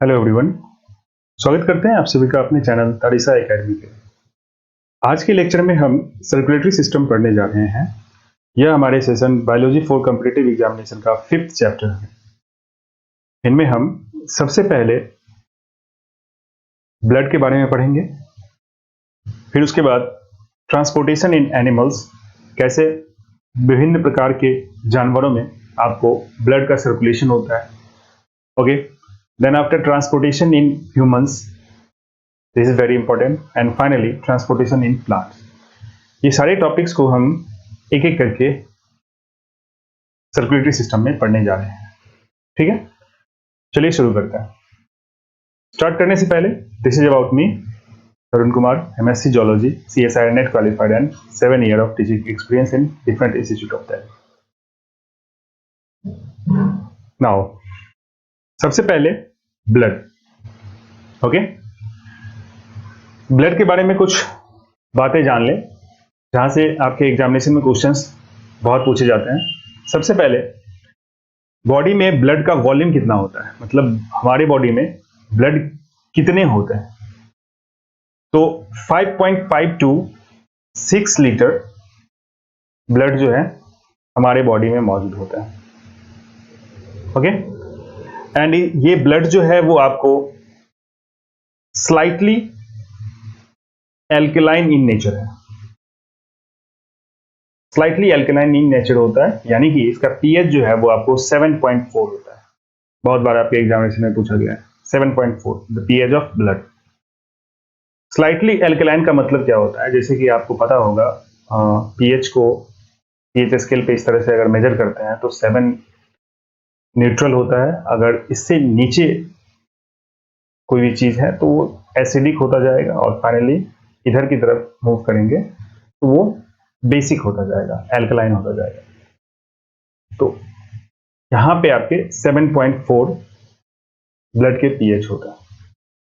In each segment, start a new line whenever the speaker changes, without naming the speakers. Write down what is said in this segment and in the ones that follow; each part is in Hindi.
हेलो एवरीवन, स्वागत करते हैं आप सभी का अपने चैनल तारिसा एकेडमी पे। आज के लेक्चर में हम सर्कुलेटरी सिस्टम पढ़ने जा रहे हैं। यह हमारे session biology for competitive examination का 5th चैप्टर है। इनमें हम सबसे पहले ब्लड के बारे में पढ़ेंगे, फिर उसके बाद ट्रांसपोर्टेशन इन एनिमल्स, कैसे विभिन्न प्रकार के जानवरों में आपको ब्लड का सर्कुलेशन होता है। Okay, then after transportation in humans, this is very important, and finally transportation in plants. ये सारे टॉपिक्स को हम एक एक करके सर्कुलेटरी सिस्टम में पढ़ने जा रहे हैं। ठीक है, चलिए शुरू करते हैं। स्टार्ट करने से पहले, this is about me, Tarun Kumar, MSc Zoology, CSIR NET qualified and 7 year of teaching experience in different institute of that. Now, सबसे पहले ब्लड। ओके, ब्लड के बारे में कुछ बातें जान लें, जहां से आपके एग्जामिनेशन में क्वेश्चंस बहुत पूछे जाते हैं। सबसे पहले, बॉडी में ब्लड का वॉल्यूम कितना होता है, मतलब हमारे बॉडी में ब्लड कितने होते हैं। तो 5.5 to 6 लीटर ब्लड जो है हमारे बॉडी में मौजूद होता है। ओके, एंड ये ब्लड जो है वो आपको स्लाइटली एल्कलाइन इन नेचर है। स्लाइटली एल्कलाइन इन नेचर होता है, यानी कि इसका पीएच जो है वो आपको 7.4 होता है। बहुत बार आपके एग्जामिनेशन में पूछा गया है 7.4 the pH of blood. Slightly alkaline का मतलब क्या होता है, जैसे कि आपको पता होगा पीएच को पीएच स्केल पे इस तरह से अगर मेजर करते हैं तो 7 न्यूट्रल होता है। अगर इससे नीचे कोई भी चीज है तो वो एसिडिक होता जाएगा, और फाइनली इधर की तरफ मूव करेंगे तो वो बेसिक होता जाएगा, एल्कलाइन होता जाएगा। तो यहां पे आपके 7.4 ब्लड के पीएच होता है।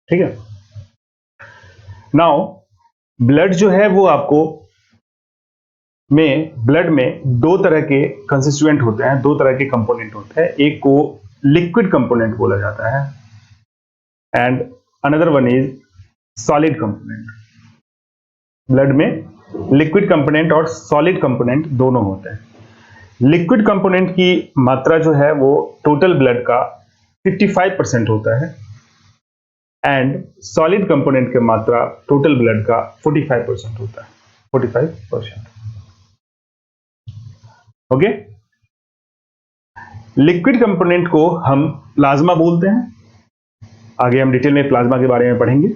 ठीक है, नाउ ब्लड जो है वो आपको ब्लड में दो तरह के कंस्टिट्यूएंट होते हैं, दो तरह के कंपोनेंट होते हैं। एक को लिक्विड कंपोनेंट बोला जाता है and another one is solid component. Blood में लिक्विड कंपोनेंट और सॉलिड कंपोनेंट दोनों होते हैं। लिक्विड कंपोनेंट की मात्रा जो है वो टोटल ब्लड का 55% होता है एंड सॉलिड कंपोनेंट की मात्रा टोटल ब्लड का 45% होता है। 45%। ओके, लिक्विड कंपोनेंट को हम प्लाज्मा बोलते हैं, आगे हम डिटेल में प्लाज्मा के बारे में पढ़ेंगे।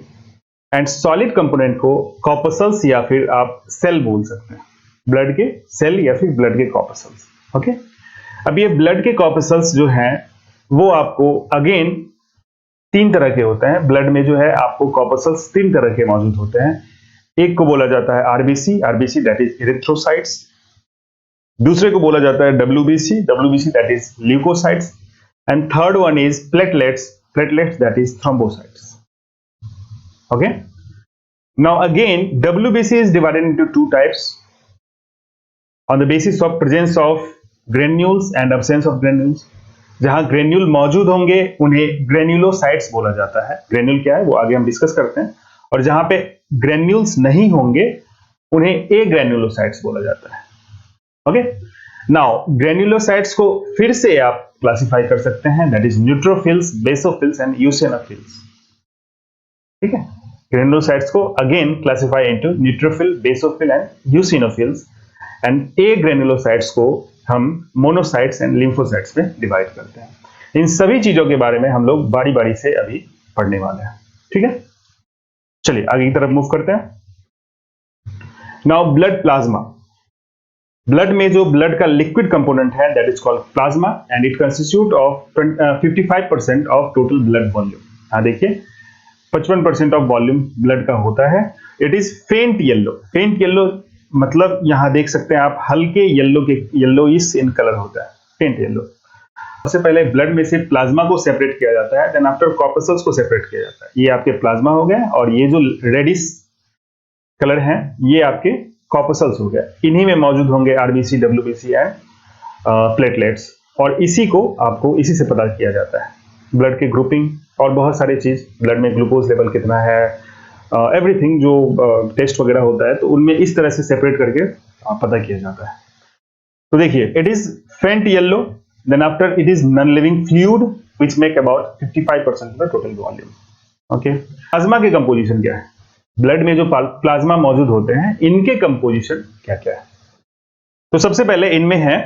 एंड सॉलिड कंपोनेंट को कॉर्पसल्स या फिर आप सेल बोल सकते हैं, ब्लड के सेल या फिर ब्लड के कॉर्पसल्स। ओके, अब ये ब्लड के कॉर्पसल्स जो हैं वो आपको अगेन 3 तरह के होते हैं। ब्लड में जो है आपको कॉर्पसल्स 3 तरह के मौजूद होते हैं। एक को बोला जाता है आरबीसी दैट इज इरिथ्रोसाइट्स, दूसरे को बोला जाता है WBC that is leucocytes, and third one is platelets that is thrombocytes. Okay, now again WBC is divided into 2 types on the basis of presence of granules and absence of granules। जहां ग्रेन्यूल मौजूद होंगे उन्हें ग्रेन्युलोसाइट्स बोला जाता है। ग्रेन्यूल क्या है वो आगे हम डिस्कस करते हैं। और जहां पे ग्रेन्यूल्स नहीं होंगे उन्हें एग्रेन्युलोसाइट्स बोला जाता है। ओके, नाउ ग्रेन्युलोसाइट्स को फिर से आप क्लासिफाई कर सकते हैं, that is neutrophils, basophils and eosinophils. ठीक है, ग्रेन्युलोसाइट्स को again classify into neutrophil, basophil and eosinophils, and agranulocytes को हम मोनोसाइट्स एंड लिम्फोसाइट्स में डिवाइड करते हैं। इन सभी चीजों के बारे में हम लोग बारी बारी से अभी पढ़ने वाले हैं। ठीक है, चलिए आगे की तरफ मूव करते हैं। Now blood plasma. ब्लड में जो ब्लड का लिक्विड कंपोनेंट है that is called plasma and it constitute of 55% of total blood volume. हाँ देखिए, 55% ऑफ वॉल्यूम ब्लड का होता है। इट इज फेंट येलो मतलब यहां देख सकते हैं आप, हल्के येलोइश इन कलर होता है, फेंट येलो। सबसे पहले ब्लड में से प्लाज्मा को सेपरेट किया जाता है, देन आफ्टर कॉर्पसल्स को सेपरेट किया जाता है। ये आपके प्लाज्मा हो गए, और ये जो रेडिश कलर हैं ये आपके कॉर्पसल्स हो गए। इन्हीं में मौजूद होंगे आरबीसी, WBC एंड प्लेटलेट्स, और इसी से पता किया जाता है ब्लड के ग्रुपिंग और बहुत सारी चीज, ब्लड में ग्लूकोज लेवल कितना है, एवरीथिंग जो टेस्ट वगैरह होता है तो उनमें इस तरह से सेपरेट करके पता किया जाता है। तो देखिए, it is faint yellow, then after it is non living fluid which make about 55% of the total volume. Okay, plasma के कंपोजिशन क्या है, ब्लड में जो प्लाज्मा मौजूद होते हैं इनके कंपोजिशन क्या क्या है। तो सबसे पहले इनमें है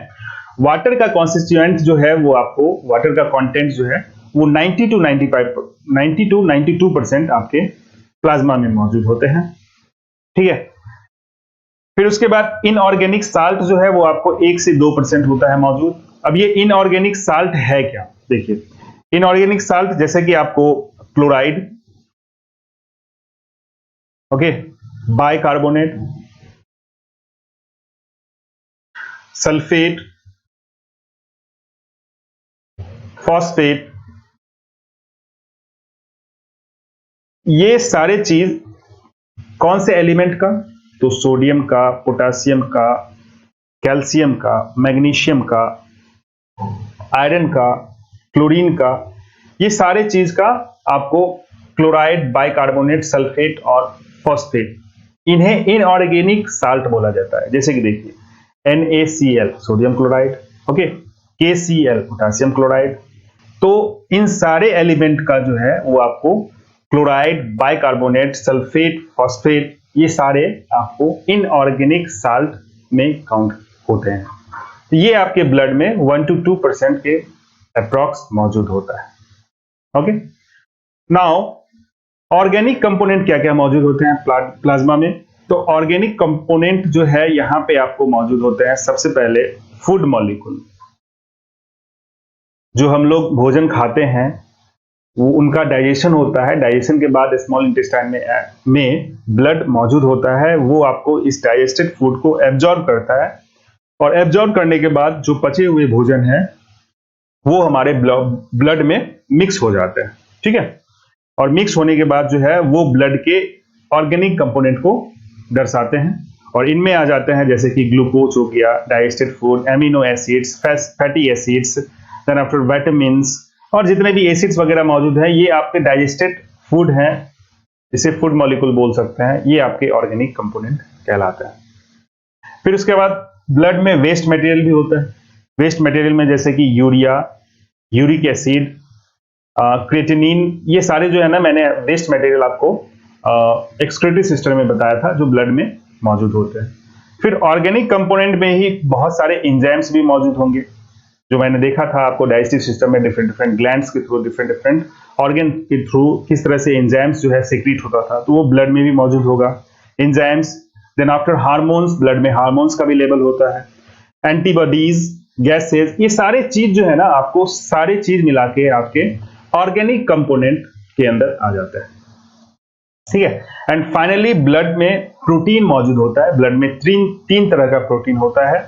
वाटर का कॉन्स्टिट्यूएंट जो है वो आपको, वाटर का कंटेंट जो है वो 90 to 92% आपके प्लाज्मा में मौजूद होते हैं। ठीक है, फिर उसके बाद इनऑर्गेनिक साल्ट जो है वो आपको 1 से 2% होता है मौजूद। अब ये इनऑर्गेनिक साल्ट है क्या, देखिए इनऑर्गेनिक साल्ट जैसे कि आपको chloride, okay, bicarbonate, sulphate, phosphate, ये सारे चीज कौन से एलिमेंट का, तो सोडियम का, पोटासियम का, कैल्शियम का, मैग्नीशियम का, आयरन का, क्लोरीन का, ये सारे चीज का आपको क्लोराइड, बाइकार्बोनेट, सल्फेट और फॉस्फेट, इन्हें इनऑर्गेनिक साल्ट बोला जाता है। जैसे कि देखिए NaCl sodium chloride, okay, KCl potassium chloride. तो इन सारे एलिमेंट का जो है वो आपको क्लोराइड, बाइकार्बोनेट, सल्फेट, फॉस्फेट, ये सारे आपको इनऑर्गेनिक साल्ट में काउंट होते हैं। तो ये आपके ब्लड में 1 to 2% के अप्रॉक्स मौजूद होता है। ओके, नाउ ऑर्गेनिक कंपोनेंट क्या क्या मौजूद होते हैं प्लाज्मा में। तो ऑर्गेनिक कंपोनेंट जो है यहां पे आपको मौजूद होते हैं, सबसे पहले फूड मॉलिक्यूल, जो हम लोग भोजन खाते हैं वो उनका डाइजेशन होता है, डाइजेशन के बाद स्मॉल इंटेस्टाइन में ब्लड मौजूद होता है, वो आपको इस डाइजेस्टेड फूड को एब्जॉर्ब करता है और एब्जॉर्ब करने के बाद जो पचे हुए भोजन है वो हमारे ब्लड में मिक्स हो जाते हैं। ठीक है, और मिक्स होने के बाद जो है वो ब्लड के ऑर्गेनिक कंपोनेंट को दर्शाते हैं और इनमें आ जाते हैं जैसे कि ग्लूकोज हो गया, digested food, amino acids, fatty acids, then after vitamins और जितने भी एसिड्स वगैरह मौजूद हैं, ये आपके डाइजेस्टेड फूड हैं, इसे फूड मॉलिक्यूल बोल सकते हैं, ये आपके ऑर्गेनिक कंपोनेंट कहलाते हैं। फिर उसके बाद ब्लड में वेस्ट मटेरियल भी होता है। वेस्ट मटेरियल में जैसे कि यूरिया, यूरिक एसिड, क्रिएटिनिन, ये सारे जो है ना, मैंने वेस्ट मटेरियल आपको एक्सक्रीटरी सिस्टम में बताया था जो ब्लड में मौजूद होते हैं। फिर ऑर्गेनिक कंपोनेंट में ही बहुत सारे एंजाइम्स भी मौजूद होंगे, जो मैंने देखा था आपको डाइजेस्टिव सिस्टम में डिफरेंट डिफरेंट ग्लैंड्स के थ्रू, डिफरेंट डिफरेंट ऑर्गन के थ्रू किस तरह से एंजाइम्स जो है सीक्रेट होता था, तो वो ब्लड में भी मौजूद होगा enzymes. Then after hormones, blood में हार्मोन्स का भी लेवल होता है, एंटीबॉडीज, गैसेस, ये सारे चीज जो है ना, आपको सारे चीज मिला के आपके ऑर्गेनिक कंपोनेंट के अंदर आ जाता है। ठीक है, एंड फाइनली ब्लड में प्रोटीन मौजूद होता है। ब्लड में तीन तरह का प्रोटीन होता है,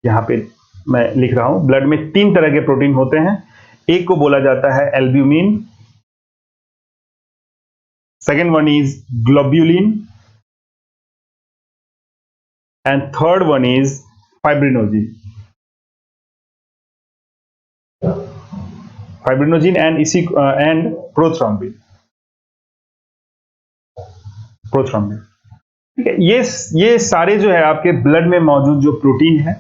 यहां पे मैं लिख रहा हूं, ब्लड में 3 तरह के प्रोटीन होते हैं। एक को बोला जाता है albumin, second one is globulin and third one is fibrinogen. Fibrinogen and prothrombin. ठीक है, ये सारे जो है आपके ब्लड में मौजूद जो प्रोटीन है,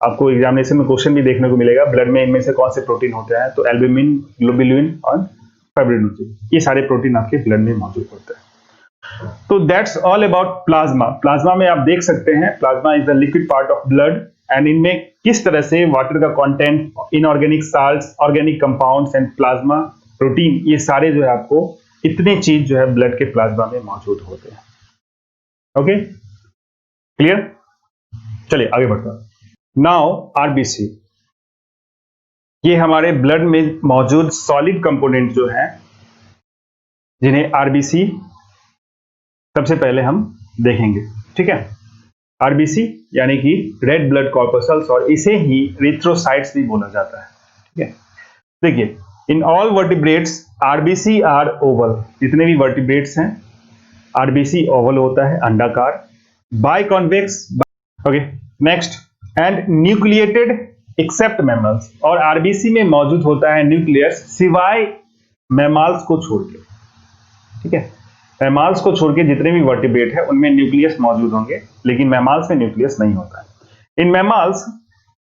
आपको एग्जामिनेशन में क्वेश्चन भी देखने को मिलेगा, ब्लड में इनमें से कौन से प्रोटीन होते हैं, तो एल्ब्यूमिन, ग्लोब्यूलिन और फाइब्रिनोजिन, ये सारे प्रोटीन आपके ब्लड में मौजूद होते हैं। तो that's all about plasma. Plasma में आप देख सकते हैं, plasma is the liquid part of blood and इनमें किस तरह से वाटर का content, inorganic salts, organic compounds and plasma protein, ये सारे जो है आपको इतने चीज जो है ब्लड के प्लाज्मा में मौजूद होते हैं। Okay, clear? चलिए आगे बढ़ते हैं। नाउ आरबीसी, ये हमारे ब्लड में मौजूद सॉलिड कंपोनेंट जो है, जिन्हें आरबीसी सबसे पहले हम देखेंगे। ठीक है, आरबीसी यानी कि रेड ब्लड कॉर्पसल्स, और इसे ही एरिथ्रोसाइट्स भी बोला जाता है। ठीक है, देखिए in all vertebrates RBC are oval, जितने भी वर्टिब्रेट्स हैं आरबीसी ओवल होता है, अंडाकार, biconvex. Okay, next, and nucleated except mammals, और आरबीसी में मौजूद होता है न्यूक्लियस सिवाय मैमाल्स को छोड़ के, ठीक है, मैमाल्स को छोड़ के जितने भी वर्टिब्रेट है उनमें न्यूक्लियस मौजूद होंगे, लेकिन मैमाल्स में न्यूक्लियस नहीं होता है। इन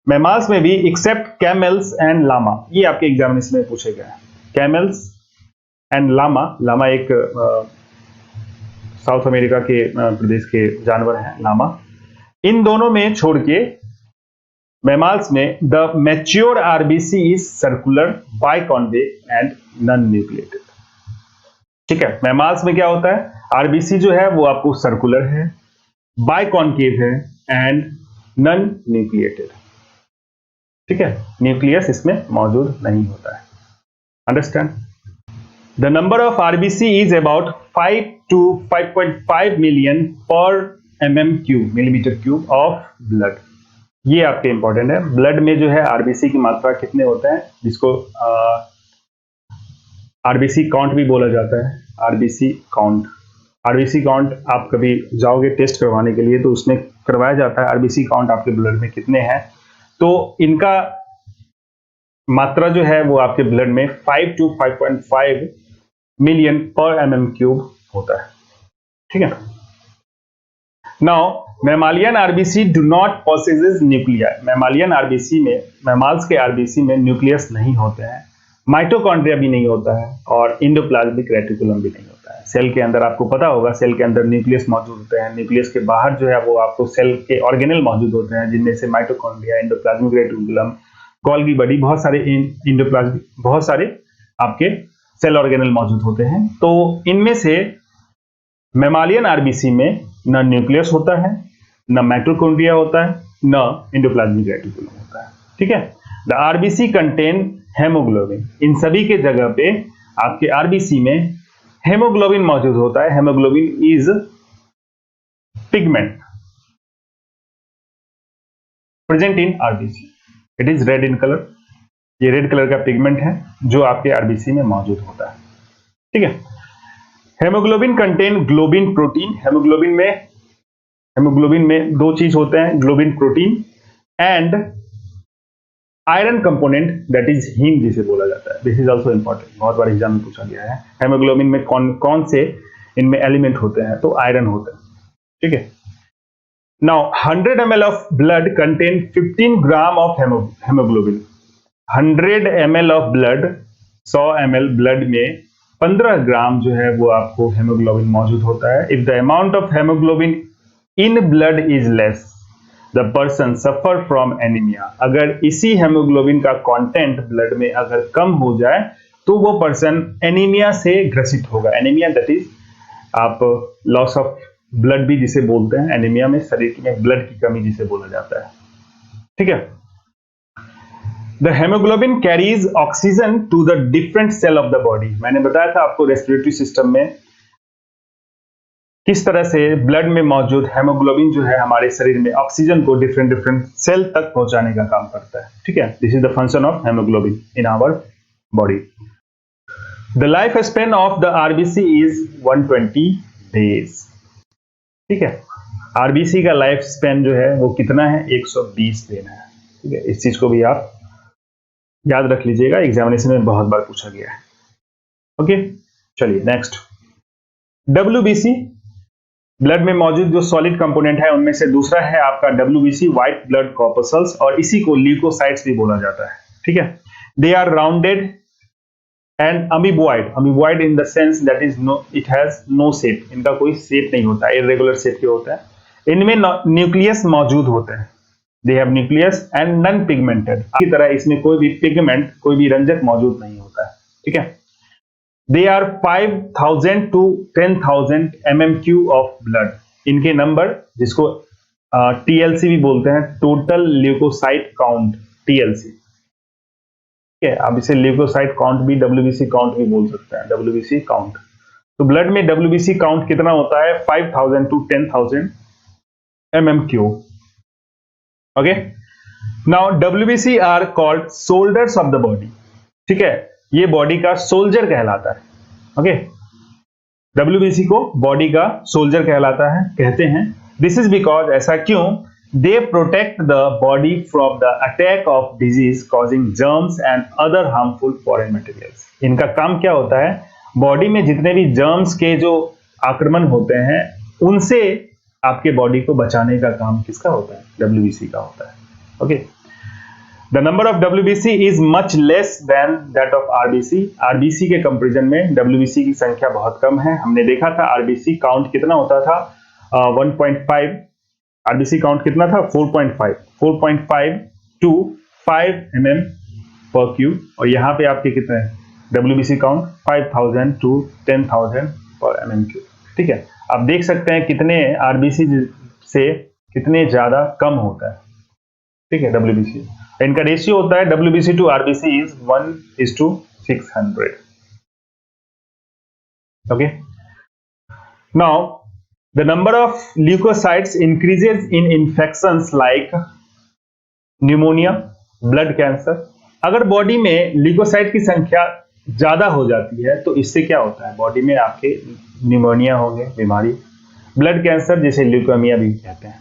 मैमाल्स में भी एक्सेप्ट कैमल्स एंड लामा, ये आपके एग्जामिनेशन में पूछे गए हैं। कैमल्स एंड लामा एक साउथ अमेरिका के प्रदेश के जानवर हैं लामा। इन दोनों में छोड़ के मैमाल्स में the mature RBC is circular, biconcave and non nucleated. ठीक है, मैमाल्स में क्या होता है, आरबीसी जो है वो आपको सर्कुलर है, बाइकॉन्केव है एंड नॉन न्यूक्लिएटेड। ठीक है, न्यूक्लियस इसमें मौजूद नहीं होता है। Understand? The number of RBC is about 5 to 5.5 million पर मिलीमीटर क्यूब ऑफ ब्लड। ये आपके इंपॉर्टेंट है। ब्लड में जो है आरबीसी की मात्रा कितने होते हैं, जिसको आरबीसी काउंट भी बोला जाता है। आरबीसी काउंट आप कभी जाओगे टेस्ट करवाने के लिए तो उसमें करवाया जाता है आरबीसी काउंट आपके ब्लड में कितने हैं। तो इनका मात्रा जो है वो आपके ब्लड में 5 to 5.5 मिलियन पर क्यूब होता है। ठीक है, now mammalian RBC do not possesses nuclei. Mammalian RBC में, मैमाल्स के आरबीसी में न्यूक्लियस नहीं होते हैं, माइटोकॉन्ड्रिया भी नहीं होता है और इंडोप्लाज्मिक रेटिकुलम भी नहीं होता है। सेल के अंदर आपको पता होगा, सेल के अंदर न्यूक्लियस मौजूद होते हैं, न्यूक्लियस के बाहर जो है वो आपको सेल के ऑर्गेनेल मौजूद होते हैं, जिनमें से mitochondria, endoplasmic reticulum, Golgi body, बहुत सारे आपके सेल ऑर्गेनेल मौजूद होते हैं। तो इनमें से मैमालियन आरबीसी में न न्यूक्लियस होता है, न माइटोकॉन्ड्रिया होता है, न इंडोप्लाज्मिक रेटिकुलम होता है। ठीक है, द आरबीसी कंटेन हेमोग्लोबिन। इन सभी के जगह पे आपके आरबीसी में हेमोग्लोबिन मौजूद होता है। Haemoglobin is pigment present in RBC, it is red in colour. ये रेड कलर का पिगमेंट है जो आपके आरबीसी में मौजूद होता है। ठीक है, haemoglobin contain globin protein. Haemoglobin में दो चीज होते हैं, globin protein and iron component that is haem जिसे बोला जाता है। दिस इज ऑल्सो इंपॉर्टेंट, बहुत बार एग्जाम में पूछा गया है। हेमोग्लोबिन में कौन से इनमें एलिमेंट होते हैं, तो आयरन होता है। ठीक है, now 100 ml of blood contain 15 gram of haemoglobin. 100 ml of blood, 100 ml blood में 15 ग्राम जो है वो आपको हेमोग्लोबिन मौजूद होता है। If the amount of haemoglobin in blood is less, the person suffer from anaemia. अगर इसी हेमोग्लोबिन का कंटेंट ब्लड में अगर कम हो जाए तो वो पर्सन एनीमिया से ग्रसित होगा। एनीमिया दैट इज आप लॉस ऑफ ब्लड भी जिसे बोलते हैं, एनीमिया में शरीर में ब्लड की कमी जिसे बोला जाता है। ठीक है, the haemoglobin carries oxygen to the different cell of the body. मैंने बताया था आपको रेस्पिरेटरी सिस्टम में किस तरह से ब्लड में मौजूद हेमोग्लोबिन जो है हमारे शरीर में ऑक्सीजन को डिफरेंट सेल तक पहुंचाने का काम करता है। ठीक है, this is the function of haemoglobin in our body. The life span of the RBC is 120 days. ठीक है, आरबीसी का लाइफ स्पेन जो है वो कितना है, 120 दिन है। ठीक है, इस चीज को भी आप याद रख लीजिएगा, एग्जामिनेशन में बहुत बार पूछा गया है। ओके, चलिए नेक्स्ट, डब्ल्यूबीसी। ब्लड में मौजूद जो सॉलिड कंपोनेंट है उनमें से दूसरा है आपका डब्ल्यूबीसी, व्हाइट ब्लड कॉर्पसल्स, और इसी को ल्यूकोसाइट्स भी बोला जाता है। ठीक है, they are rounded and amoeboid in the sense that is it has no shape. इनका कोई शेप नहीं होता, इरेगुलर शेप के होता है। इनमें न्यूक्लियस मौजूद होते हैं, they have nucleus and non pigmented. की तरह इसमें कोई भी पिगमेंट, कोई भी रंजक मौजूद नहीं होता है। ठीक है, they are 5000 to 10,000 mmq of blood. इनके नंबर, जिसको टीएलसी भी बोलते हैं, टोटल ल्यूकोसाइट काउंट, टीएलसी। ठीक है, आप इसे ल्यूकोसाइट काउंट भी, डब्ल्यूबीसी काउंट भी बोल सकते हैं, डब्ल्यूबीसी काउंट। तो ब्लड में डब्ल्यूबीसी काउंट कितना होता है, 5000 to 10,000 mmq। Okay, now WBC are called soldiers of the body. ठीक है, ये बॉडी का सोल्जर कहलाता है। ओके, डब्ल्यूबीसी को बॉडी का सोल्जर कहलाता है, कहते हैं। दिस इज बिकॉज, ऐसा क्यों, they protect the body from the attack of disease causing germs and other harmful foreign materials. इनका काम क्या होता है, बॉडी में जितने भी जर्म्स के जो आक्रमण होते हैं उनसे आपके बॉडी को बचाने का काम किसका होता है, डब्ल्यूबीसी का होता है। Okay, the number of WBC is much less than that of RBC. RBC के कंपैरिजन में डब्ल्यूबीसी की संख्या बहुत कम है। हमने देखा था आरबीसी काउंट कितना होता था, 1.5। आरबीसी काउंट कितना था, 4.5 टू 5 mm पर क्यूब, और यहाँ पे आपके कितने हैं डब्ल्यूबीसी काउंट 5000 टू 10,000 पर mm क्यूब। ठीक है, आप देख सकते हैं कितने आरबीसी से कितने ज्यादा कम होता है। ठीक है, डब्ल्यूबीसी इनका रेशियो होता है WBC to RBC is 1:600। Okay, now the number of leukocytes increases in infections like pneumonia, blood cancer। अगर बॉडी में ल्यूकोसाइट की संख्या ज्यादा हो जाती है तो इससे क्या होता है, बॉडी में आपके न्यूमोनिया होंगे बीमारी, ब्लड कैंसर जिसे ल्यूकेमिया भी कहते हैं,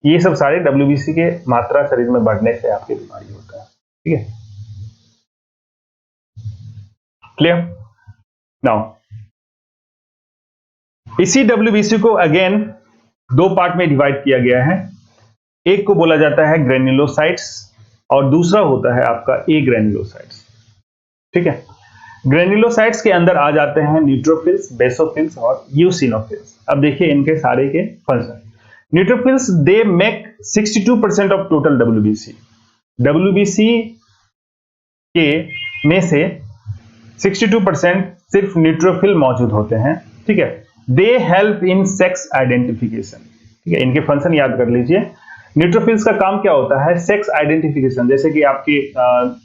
ये सब सारे डब्ल्यूबीसी के मात्रा शरीर में बढ़ने से आपकी बीमारी होता है। ठीक है, क्लियर। नाउ इसी डब्ल्यूबीसी को अगेन दो पार्ट में डिवाइड किया गया है। एक को बोला जाता है ग्रेन्युलोसाइट्स और दूसरा होता है आपका ए ग्रेन्युलोसाइट्स। ठीक है, ग्रेन्युलोसाइट्स के अंदर आ जाते हैं न्यूट्रोफिल्स, बेसोफिल्स और यूसिनोफिल्स। अब देखिए इनके सारे के function. Neutrophils they make 62% of total WBC. WBC के में से 62% सिर्फ न्यूट्रोफिल मौजूद होते हैं। ठीक है, they help in sex identification. ठीक है, इनके फंक्शन याद कर लीजिए। न्यूट्रोफिल्स का काम क्या होता है, सेक्स आइडेंटिफिकेशन। जैसे कि आपके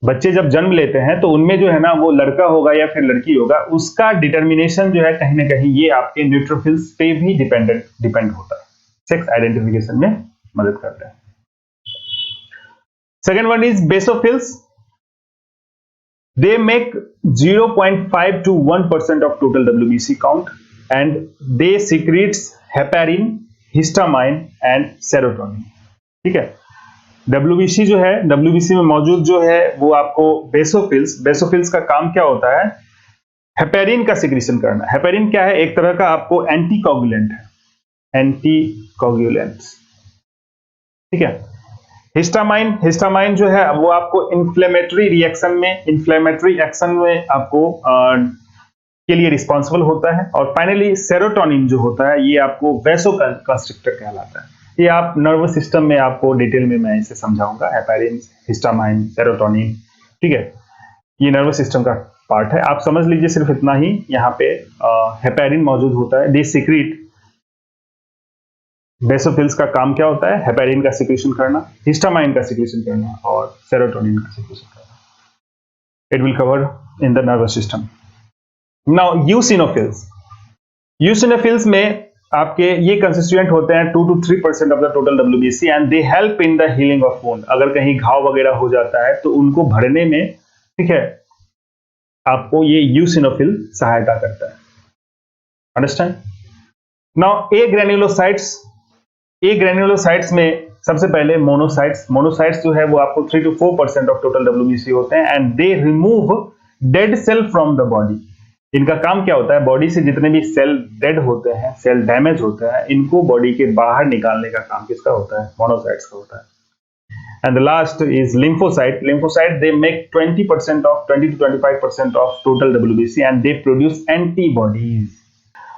बच्चे जब जन्म लेते हैं तो उनमें जो है ना वो लड़का होगा या फिर लड़की होगा, उसका डिटर्मिनेशन जो है कहीं ना कहीं ये आपके न्यूट्रोफिल्स पे भी डिपेंड होता है, सेक्स आइडेंटिफिकेशन में मदद करता है। Second one is basophils. They make 0.5 to 1% of total WBC count and they secretes heparin, histamine and serotonin। ठीक है, WBC जो है, WBC में मौजूद जो है वो आपको बेसोफिल्स का काम क्या होता है, हेपेरिन का सिक्रीशन करना। हेपेरिन क्या है, एक तरह का आपको एंटीकोगुलेंट है, एंटीकोगुलेंट। ठीक है, हिस्टामाइन जो है वो आपको इन्फ्लेमेटरी एक्शन में आपको के लिए रिस्पॉन्सिबल होता है। और फाइनली सेरोटोनिन जो होता है ये आपको वैसोकंस्ट्रिक्टर कहलाता है। ये आप नर्वस सिस्टम में आपको डिटेल में मैं इसे समझाऊंगा, हेपेरिन, हिस्टामाइन, सेरोटोनिन। ठीक है, ये नर्वस सिस्टम का पार्ट है, आप समझ लीजिए सिर्फ इतना ही। यहाँ पे हेपेरिन मौजूद होता है, दे सीक्रेट। बेसोफिल्स का काम क्या होता है, हेपेरिन का सिक्रीशन करना, हिस्टामाइन का सिक्रीशन करना और सेरोटोनिन का सिक्रीशन करना। It will cover in the nervous system. Now eosinophils में आपके ये कंस्टिट्यूएंट होते हैं 2 to 3% of the total WBC and they help in the healing of wound. अगर कहीं घाव वगैरह हो जाता है तो उनको भरने में, ठीक है, आपको ये यूसिनोफिल सहायता करता है। अंडरस्टैंड। नाउ ए ग्रेन्युलोसाइट्स में सबसे पहले मोनोसाइट्स जो है वो आपको 3 to 4% ऑफ टोटल डब्ल्यूबीसी होते हैं and they remove dead cell from the body. इनका काम क्या होता है, बॉडी से जितने भी सेल डेड होते हैं, सेल डैमेज होता है, इनको बॉडी के बाहर निकालने का काम किसका होता है, मोनोसाइट्स का होता है। And the last is lymphocyte they make 20 to 25% of total WBC and they produce antibodies।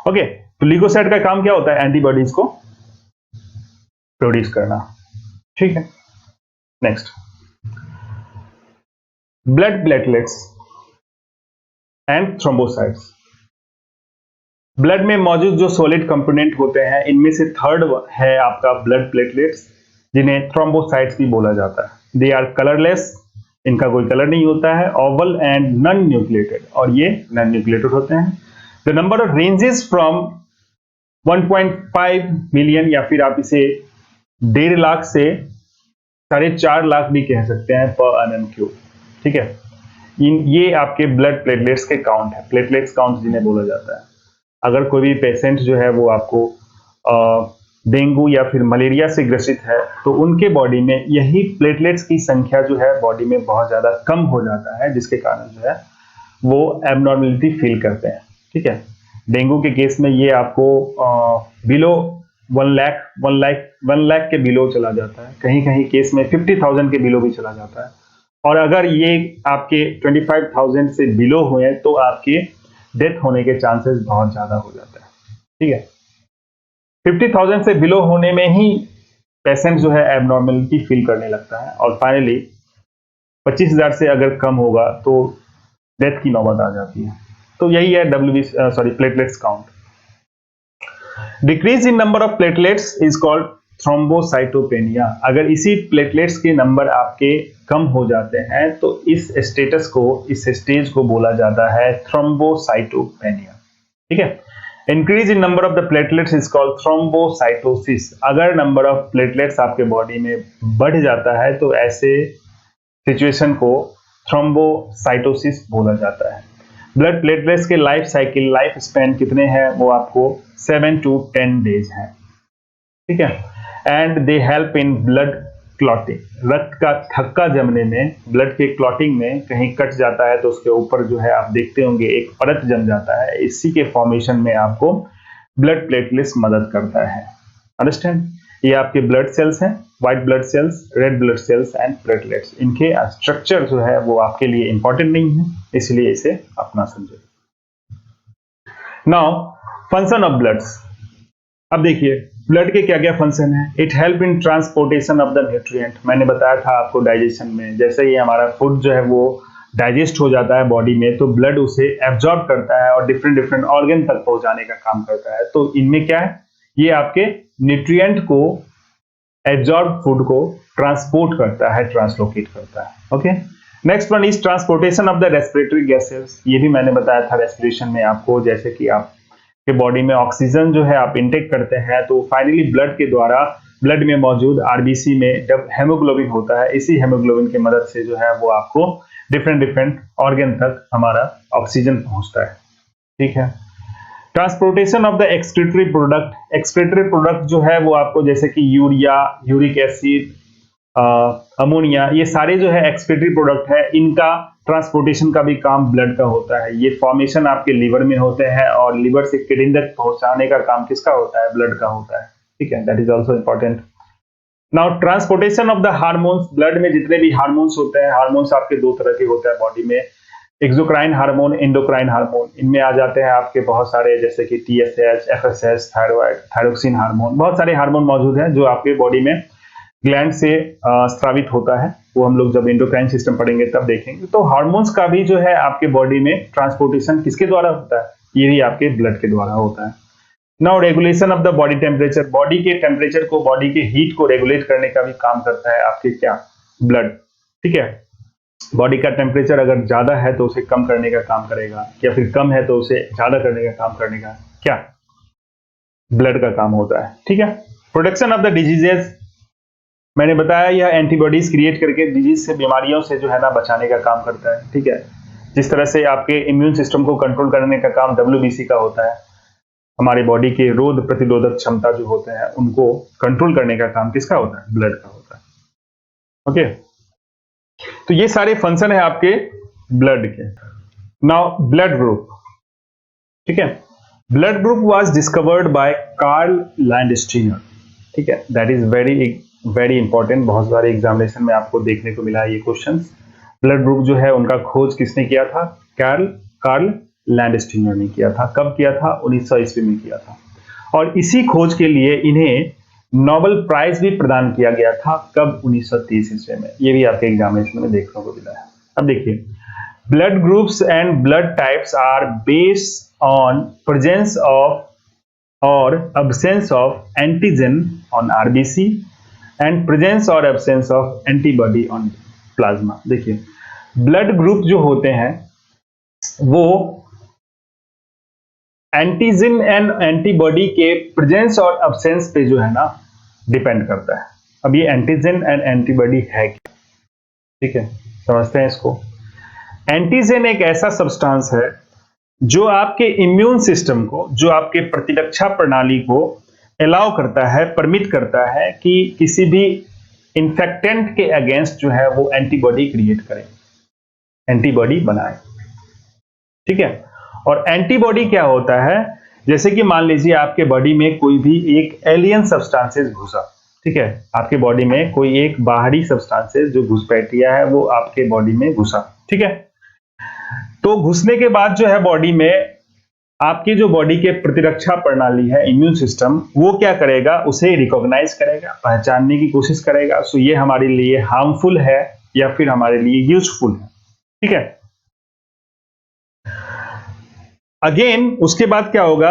Okay, तो ल्यूकोसाइट का काम क्या होता है, एंटीबॉडीज को प्रोड्यूस करना। ठीक है, next, blood platelets and thrombocytes. Blood में मौजूद जो सॉलिड कंपोनेंट होते हैं इनमें से थर्ड है आपका ब्लड प्लेटलेट्स, जिन्हें थ्रोम्बोसाइट्स भी बोला जाता है। दे आर कलरलेस, इनका कोई कलर नहीं होता है, ओवल एंड नॉन न्यूक्लिएटेड, और ये नॉन न्यूक्लिएटेड होते हैं। The number of ranges from 1.5 million या फिर आप इसे 1.5 लाख से 4.5 लाख भी कह सकते हैं पर एमएम क्यूब। ठीक है, ये आपके ब्लड प्लेटलेट्स के काउंट है, प्लेटलेट्स काउंट जिन्हें बोला जाता है। अगर कोई भी पेशेंट जो है वो आपको डेंगू या फिर मलेरिया से ग्रसित है तो उनके बॉडी में यही प्लेटलेट्स की संख्या जो है बॉडी में बहुत ज़्यादा कम हो जाता है, जिसके कारण जो है वो एबनॉर्मेलिटी फील करते हैं। ठीक है, डेंगू के केस में ये आपको बिलो 1 लाख के बिलो चला जाता है, कहीं कहीं केस में 50,000 के बिलो भी चला जाता है। और अगर ये आपके 25,000 से बिलो हुए तो आपके डेथ होने के चांसेस बहुत ज़्यादा हो जाता है। ठीक है, 50,000 से बिलो होने में ही पेशेंट जो है एबनॉर्मेलिटी फील करने लगता है और फाइनली 25,000 से अगर कम होगा तो डेथ की नौबत आ जाती है। तो यही है platelets count. Decrease in number of platelets is called thrombocytopenia. अगर इसी प्लेटलेट्स के नंबर आपके कम हो जाते हैं तो इस स्टेज को बोला जाता है थ्रोम्बोसाइटोपेनिया। ठीक है, increase in number of the platelets is called thrombocytosis. अगर नंबर ऑफ प्लेटलेट्स आपके बॉडी में बढ़ जाता है तो ऐसे सिचुएशन को थ्रोम्बोसाइटोसिस बोला जाता है। ब्लड प्लेटलेट्स के लाइफ स्पैन कितने हैं वो आपको 7 to 10 डेज है। ठीक है, and they help in blood clotting. रक्त का थक्का जमने में, ब्लड के क्लॉटिंग में कहीं कट जाता है तो उसके ऊपर जो है आप देखते होंगे एक परत जम जाता है, इसी के फॉर्मेशन में आपको ब्लड प्लेटलेट्स मदद करता है। अंडरस्टैंड? ये आपके ब्लड सेल्स हैं, white blood cells, red blood cells and platelets. इनके स्ट्रक्चर जो है वो आपके लिए इंपॉर्टेंट नहीं है, इसलिए इसे अपना समझे। Now function of bloods. अब देखिए ब्लड के क्या क्या फंक्शन है। It help in transportation of the nutrient. मैंने बताया था आपको डाइजेशन में, जैसे ही हमारा फूड जो है वो डाइजेस्ट हो जाता है बॉडी में तो ब्लड उसे एब्जॉर्ब करता है और डिफरेंट ऑर्गन तक पहुंचाने का काम करता है। तो इनमें क्या है, ये आपके न्यूट्रिएंट को, एब्जॉर्ब फूड को ट्रांसपोर्ट करता है, ट्रांसलोकेट करता है। Okay, next one is transportation of the respiratory gases. ये भी मैंने बताया था रेस्पिरेशन में आपको, जैसे कि आप के बॉडी में ऑक्सीजन जो है आप इनटेक करते हैं तो फाइनली ब्लड के द्वारा ब्लड में मौजूद आरबीसी में जब हेमोग्लोबिन होता है, इसी हेमोग्लोबिन की मदद से जो है वो आपको डिफरेंट ऑर्गन तक हमारा ऑक्सीजन पहुंचता है। ठीक है, transportation of the excretory product. Excretory product जो है वो आपको जैसे कि यूरिया, यूरिक एसिड, अमोनिया, ये सारे जो है एक्सक्रीटरी प्रोडक्ट है, इनका ट्रांसपोर्टेशन का भी काम ब्लड का होता है। ये फॉर्मेशन आपके लिवर में होते हैं और लिवर से किडनी तक पहुंचाने का काम किसका होता है, ब्लड का होता है। ठीक है, that is also important. Now transportation of the hormones. Blood में जितने भी हार्मोन्स होते हैं, हार्मोन्स आपके दो तरह के होते हैं बॉडी में, एक्सोक्राइन हार्मोन, एंडोक्राइन हार्मोन। इनमें आ जाते हैं आपके बहुत सारे, जैसे कि TSH, FSH, thyroid, thyroxine hormone, बहुत सारे हार्मोन मौजूद हैं जो आपके बॉडी में ग्लैंड से स्रावित होता है। वो हम लोग जब एंडोक्राइन सिस्टम पढ़ेंगे तब देखेंगे। तो हार्मोन्स का भी जो है आपके बॉडी में ट्रांसपोर्टेशन किसके द्वारा होता है, ये भी आपके ब्लड के द्वारा होता है। Now regulation of the body temperature. Body के टेम्परेचर को, बॉडी के हीट को रेगुलेट करने का भी काम करता है आपके क्या, ब्लड। ठीक है, बॉडी का टेम्परेचर अगर ज्यादा है तो उसे कम करने का काम करेगा, या फिर कम है तो उसे ज्यादा करने का काम करने का क्या, ब्लड का काम होता है। ठीक है, प्रोटेक्शन ऑफ द डिजीजेस। मैंने बताया यह एंटीबॉडीज क्रिएट करके डिजीज से, बीमारियों से जो है ना बचाने का काम करता है। ठीक है, जिस तरह से आपके इम्यून सिस्टम को कंट्रोल करने का काम WBC का होता है, हमारे बॉडी के रोग प्रतिरोधक क्षमता जो होते हैं उनको कंट्रोल करने का काम किसका होता है, ब्लड का होता है। ओके, तो ये सारे फंक्शन है आपके ब्लड के। Now blood group. ठीक है, blood group was discovered by Karl Landsteiner. ठीक है, दैट इज वेरी इंपॉर्टेंट। बहुत सारे एग्जामिनेशन में आपको देखने को मिला है ये क्वेश्चंस। ब्लड ग्रुप जो है उनका खोज किसने किया था, कार्ल लैंडस्टीनर ने किया था। कब किया था, 1900 ईस्वी में किया था। और इसी खोज के लिए इन्हें नोबेल प्राइज भी प्रदान किया गया था। कब, 1930 ईस्वी में। ये भी आपके एग्जामिनेशन में देखने को मिला है। अब देखिए, blood groups and blood types are based on presence of और absence of antigen on RBC and presence और absence of antibody on plasma। देखिए, ब्लड ग्रुप जो होते हैं वो एंटीजन एंड एंटीबॉडी के प्रेजेंस और absence पे जो है ना डिपेंड करता है। अब ये एंटीजन एंड एंटीबॉडी है क्या, ठीक है, समझते हैं इसको। एंटीजन एक ऐसा सब्सटेंस है जो आपके इम्यून सिस्टम को, जो आपके प्रतिरक्षा प्रणाली को अलाउ करता है, परमिट करता है कि किसी भी इन्फेक्टेंट के अगेंस्ट जो है वो एंटीबॉडी क्रिएट करे, एंटीबॉडी बनाए। ठीक है, और एंटीबॉडी क्या होता है, जैसे कि मान लीजिए आपके बॉडी में कोई भी एक एलियन सब्सटेंसेस घुसा, ठीक है, आपके बॉडी में कोई एक बाहरी सब्सटेंसेस जो घुसपैठिया है वो आपके बॉडी में घुसा, ठीक है। तो घुसने के बाद जो है बॉडी में आपकी जो बॉडी के प्रतिरक्षा प्रणाली है, इम्यून सिस्टम, वो क्या करेगा, उसे रिकॉग्नाइज करेगा, पहचानने की कोशिश करेगा, सो ये हमारे लिए हार्मफुल है या फिर हमारे लिए यूजफुल है। ठीक है, अगेन उसके बाद क्या होगा,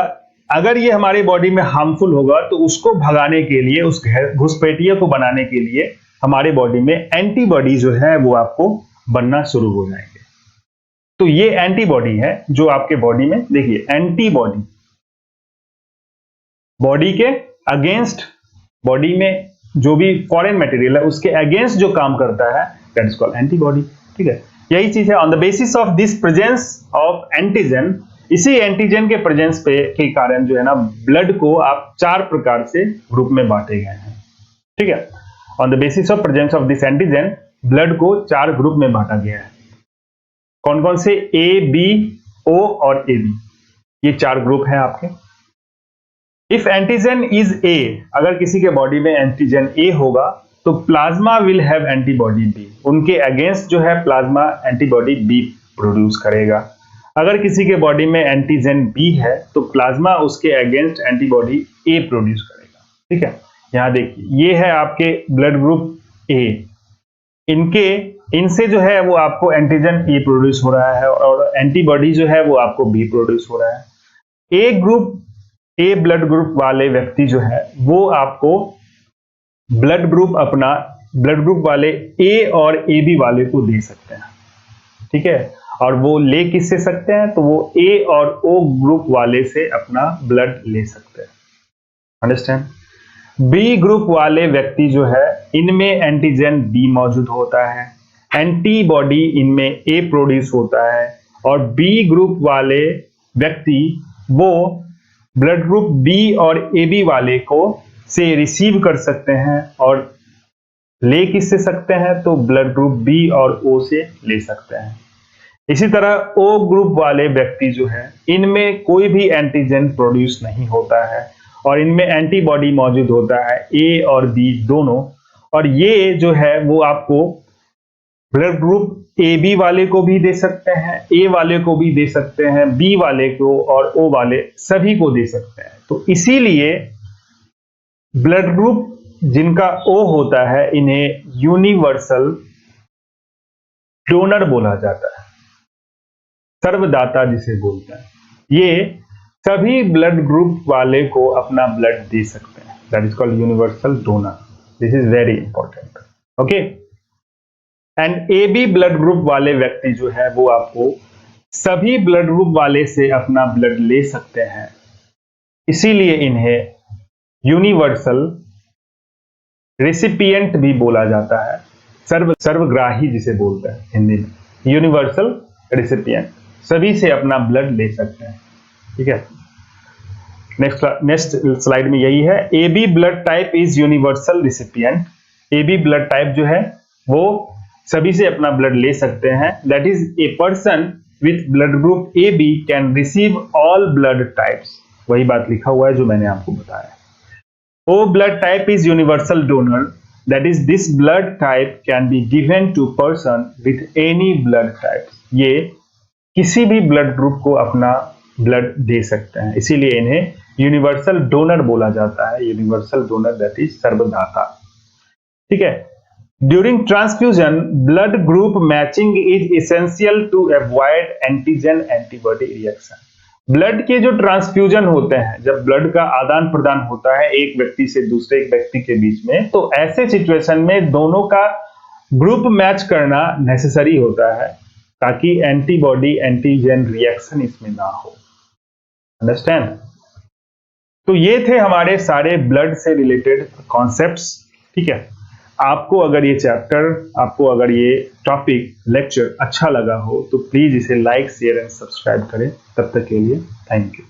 अगर ये हमारे बॉडी में हार्मफुल होगा तो उसको भगाने के लिए, उस घुसपैठिया को बनाने के लिए हमारे बॉडी में एंटीबॉडी जो है वो आपको बनना शुरू हो जाएंगे। तो ये एंटीबॉडी है जो आपके बॉडी में, देखिए एंटीबॉडी बॉडी के अगेंस्ट, बॉडी में जो भी फॉरेन मटेरियल है उसके अगेंस्ट जो काम करता है, दैट इज कॉल्ड एंटीबॉडी। ठीक है, यही चीज है। On the basis of this presence of antigen, इसी एंटीजन के प्रेजेंस पे के कारण जो है ना, ब्लड को आप 4 प्रकार से ग्रुप में बांटे गए हैं। ठीक है, on the basis of presence of this antigen blood को 4 ग्रुप में बांटा गया है। कौन कौन से? ए, बी, ओ और ए बी, ये 4 ग्रुप है आपके। इफ एंटीजन इज ए, अगर किसी के बॉडी में एंटीजन ए होगा तो plasma will have antibody B, उनके अगेंस्ट जो है प्लाज्मा एंटीबॉडी बी प्रोड्यूस करेगा। अगर किसी के बॉडी में एंटीजन बी है तो प्लाज्मा उसके अगेंस्ट एंटीबॉडी ए प्रोड्यूस करेगा। ठीक है, यहां देखिए ये है आपके ब्लड ग्रुप ए, इनसे जो है वो आपको एंटीजन ए प्रोड्यूस हो रहा है और एंटीबॉडी जो है वो आपको बी प्रोड्यूस हो रहा है। ए ब्लड ग्रुप वाले व्यक्ति जो है वो आपको ब्लड ग्रुप वाले ए और ए बी वाले को दे सकते हैं। ठीक है, और वो ले किससे सकते हैं, तो वो ए और ओ ग्रुप वाले से अपना ब्लड ले सकते हैं। अंडरस्टैंड? बी ग्रुप वाले व्यक्ति जो है, इनमें एंटीजन बी मौजूद होता है, एंटीबॉडी इनमें ए प्रोड्यूस होता है, और बी ग्रुप वाले व्यक्ति वो ब्लड ग्रुप बी और ए बी वाले को से रिसीव कर सकते हैं और ले किससे सकते हैं, तो ब्लड ग्रुप बी और ओ से ले सकते हैं। इसी तरह ओ ग्रुप वाले व्यक्ति जो है, इनमें कोई भी एंटीजन प्रोड्यूस नहीं होता है और इनमें एंटीबॉडी मौजूद होता है, ए और बी दोनों, और ये जो है वो आपको ब्लड ग्रुप ए बी वाले को भी दे सकते हैं, ए वाले को भी दे सकते हैं, बी वाले को और ओ वाले सभी को दे सकते हैं। तो इसीलिए ब्लड ग्रुप जिनका ओ होता है इन्हें यूनिवर्सल डोनर बोला जाता है, सर्वदाता जिसे बोलते हैं। ये सभी ब्लड ग्रुप वाले को अपना ब्लड दे सकते हैं, that is called universal donor. This is very important. Okay, and A B blood group वाले व्यक्ति जो है वो आपको सभी ब्लड ग्रुप वाले से अपना ब्लड ले सकते हैं, इसीलिए इन्हें यूनिवर्सल रेसिपिएंट भी बोला जाता है, सर्वग्राही जिसे बोलते हैं हिंदी में, यूनिवर्सल रेसिपिएंट, सभी से अपना ब्लड ले सकते हैं। ठीक है, नेक्स्ट स्लाइड में यही है। A B blood type is universal recipient. A B blood type जो है वो सभी से अपना ब्लड ले सकते हैं, that is a person with blood group A B can receive all blood types. वही बात लिखा हुआ है जो मैंने आपको बताया। O blood type is universal donor, that is this blood type can be given to person with any blood type. ये किसी भी ब्लड ग्रुप को अपना ब्लड दे सकते हैं, इसीलिए इन्हें यूनिवर्सल डोनर बोला जाता है, यूनिवर्सल डोनर दैट इज सर्वदाता। ठीक है, during transfusion blood group matching is essential to avoid antigen antibody reaction. Blood के जो ट्रांसफ्यूजन होते हैं, जब ब्लड का आदान प्रदान होता है एक व्यक्ति से दूसरे व्यक्ति के बीच में, तो ऐसे सिचुएशन में दोनों का ग्रुप मैच करना नेसेसरी होता है ताकि एंटीबॉडी एंटीजन रिएक्शन इसमें ना हो। अंडरस्टैंड? तो ये थे हमारे सारे ब्लड से रिलेटेड कॉन्सेप्ट्स। ठीक है, आपको अगर ये चैप्टर, आपको अगर ये टॉपिक लेक्चर अच्छा लगा हो तो प्लीज इसे लाइक, शेयर एंड सब्सक्राइब करें। तब तक के लिए थैंक यू।